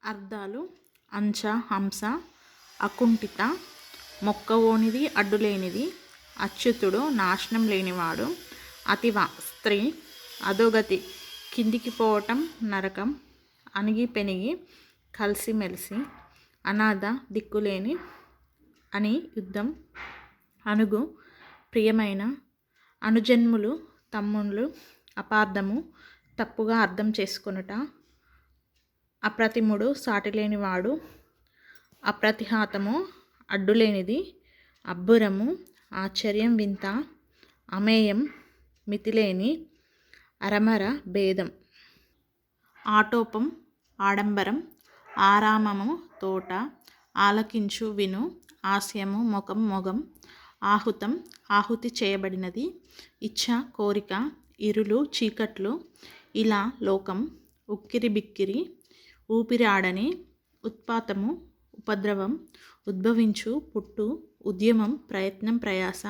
అర్థాలు అంచ, హంస, అకుంఠిత, మొక్కవోనిది, అడ్డులేనిది, అచ్యుతుడు, నాశనం లేనివాడు, అతివ, స్త్రీ, అధోగతి, కిందికి పోవటం, నరకం, అణిగి పెణిగి, కలిసిమెలిసి, అనాథ, దిక్కులేని, అని, యుద్ధం, అణుగు, ప్రియమైన, అనుజన్ములు, తమ్ముళ్ళు, అపార్థము, తప్పుగా అర్థం చేసుకొనుట, అప్రతిముడు, సాటిలేనివాడు, అప్రతిహతము, అడ్డులేనిది, అబ్బురము, ఆశ్చర్యం, వింత, అమేయం, మితిలేని, అరమర, భేదం, ఆటోపం, ఆడంబరం, ఆరామము, తోట, ఆలకించు, విను, హాస్యము, ముఖం, మొగం, ఆహుతం, ఆహుతి చేయబడినది, ఇచ్ఛ, కోరిక, ఇరులు, చీకట్లు, ఇలా, లోకం, ఉక్కిరి బిక్కిరి, ఊపిరి ఆడని, ఉత్పాతము, ఉపద్రవం, ఉద్భవించు, పుట్టు, ఉద్యమం, ప్రయత్నం, ప్రయాస,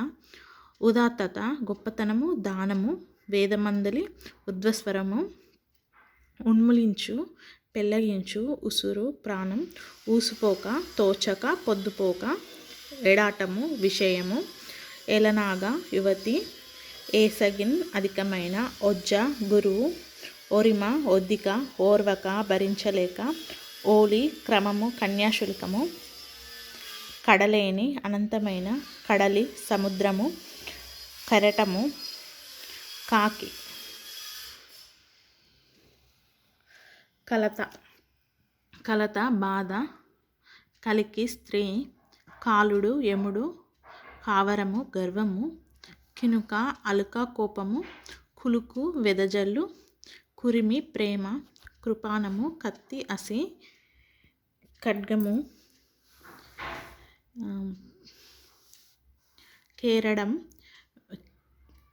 ఉదాత్తత, గొప్పతనము, దానము, వేదమందలి, ఉద్వస్వరము, ఉన్మూలించు, పెళ్ళగించు, ఉసురు, ప్రాణం, ఊసుపోక, తోచక, పొద్దుపోక, ఎడాటము, విషయము, ఎలనాగా, యువతి, ఏసగిన్, అధికమైన, ఒజ్జ, గురువు, ఒరిమ, ఒద్దిక, ఓర్వక, భరించలేక, ఓలి, క్రమము, కన్యాశుల్కము, కడలేని, అనంతమైన, కడలి, సముద్రము, కెరటము, కాకి, కలత, కలత, బాధ, కలికి, స్త్రీ, కాలుడు, యముడు, కావరము, గర్వము, కినుక, అలుక, కోపము, కులుకు, వెదజల్లు, కురిమి, ప్రేమ, కృపాణము, కత్తి, అసి, ఖడ్గము, కేరడం,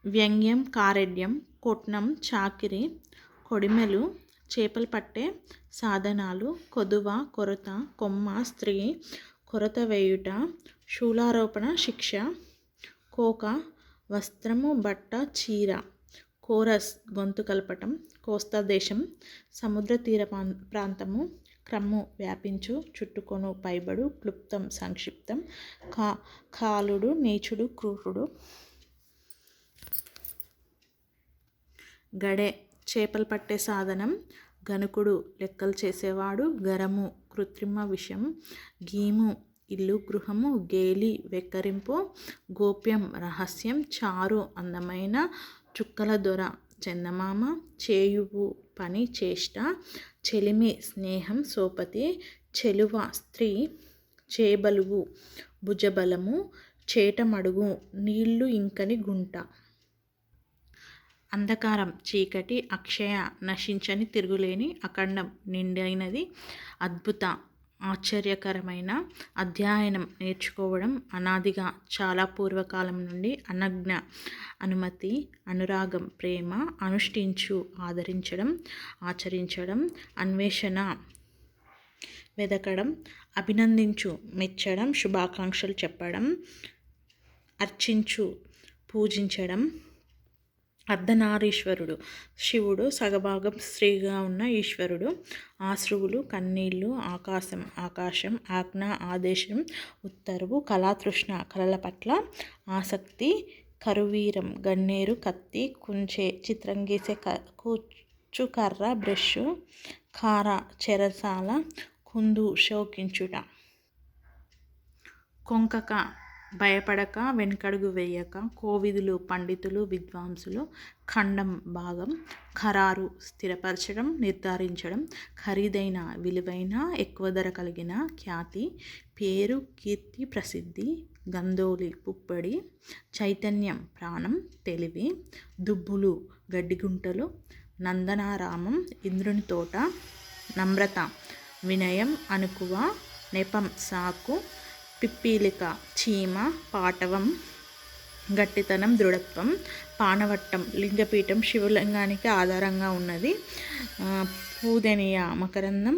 వ్యంగ్యం, కారెడ్యం, కొట్నం, చాకిరి, కొడిమెలు, చేపలు పట్టే సాధనాలు, కొదువ, కొరత, కొమ్మ, స్త్రీ, కొరత వేయుట, శూలారోపణ, శిక్ష, కోక, వస్త్రము, బట్ట, చీర, కోరస్, గొంతు కలపటం, కోస్తా దేశం, సముద్ర తీర ప్రాంతము, క్రమ్ము, వ్యాపించు, చుట్టుకొను, పైబడు, క్లుప్తం, సంక్షిప్తం, కాలుడు, నీచుడు, క్రూరుడు, గడే, చేపలు పట్టే సాధనం, గణకుడు, లెక్కలు చేసేవాడు, గరము, కృత్రిమ విషయం, గీము, ఇల్లు, గృహము, గేలి, వెక్కరింపు, గోప్యం, రహస్యం, చారు, అందమైన, చుక్కల దొర, చందమామ, చేయువు, పని, చేష్ట, చెలిమి, స్నేహం, సోపతి, చెలువ, స్త్రీ, చేబలువు, భుజబలము, చేటమడుగు, నీళ్లు ఇంకని గుంట, అంధకారం, చీకటి, అక్షయ, నశించని, తిరుగులేని, అఖండం, నిండైనది, అద్భుత, ఆశ్చర్యకరమైన, అధ్యయనం, నేర్చుకోవడం, అనాదిగా, చాలా పూర్వకాలం నుండి, అనజ్ఞ, అనుమతి, అనురాగం, ప్రేమ, అనుష్ఠించు, ఆదరించడం, ఆచరించడం, అన్వేషణ, వెదకడం, అభినందించు, మెచ్చడం, శుభాకాంక్షలు చెప్పడం, అర్చించు, పూజించడం, అర్ధనారీశ్వరుడు, శివుడు, సగభాగం స్త్రీగా ఉన్న ఈశ్వరుడు, ఆశ్రువులు, కన్నీళ్లు, ఆకాశం, ఆకాశం, ఆజ్ఞ, ఆదేశం, ఉత్తర్వు, కళాతృష్ణ, కళల పట్ల ఆసక్తి, కరువీరం, గన్నేరు, కత్తి, కుంచె, చిత్రం గీసే కూచుకర్ర, బ్రష్, కార, చెరసాల, కుందు, శోకించుట, కొంకక, భయపడక, వెనుకడుగు వేయక, కోవిదులు, పండితులు, విద్వాంసులు, ఖండం, భాగం, ఖరారు, స్థిరపరచడం, నిర్ధారించడం, ఖరీదైన, విలువైన, ఎక్కువ ధర కలిగిన, ఖ్యాతి, పేరు, కీర్తి, ప్రసిద్ధి, గంధోలి, పుప్పొడి, చైతన్యం, ప్రాణం, తెలివి, దుబ్బులు, గడ్డిగుంటలు, నందనారామం, ఇంద్రుని తోట, నమ్రత, వినయం, అణకువ, నెపం, సాకు, పిప్పీలిక, చీమ, పాటవం, గట్టితనం, దృఢత్వం, పానవట్టం, లింగపీఠం, శివలింగానికి ఆధారంగా ఉన్నది, పూదెనియ, మకరందం,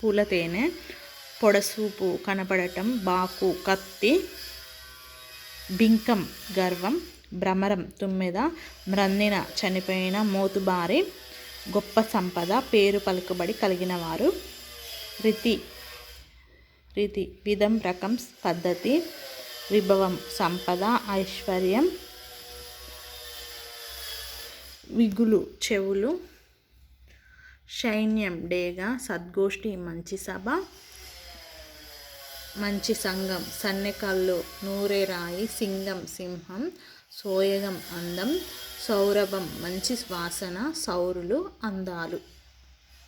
పూలతేనె, పొడసూపు, కనపడటం, బాకు, కత్తి, బింకం, గర్వం, భ్రమరం, తుమ్మెద, మ్రందిన, చనిపోయిన, మోతుబారి, గొప్ప సంపద, పేరు పలుకుబడి కలిగినవారు, రీతి రీతి విధం రకం పద్ధతి. విభవం సంపద ఐశ్వర్యం. విగులు చెవులు. సైన్యం డేగా సద్గోష్ఠి మంచి సభ. మంచి సంఘం సన్నెకళ్ళు నూరే రాయి. సింగం సింహం. సోయగం అందం. సౌరభం మంచి వాసన. సౌరులు అందాలు.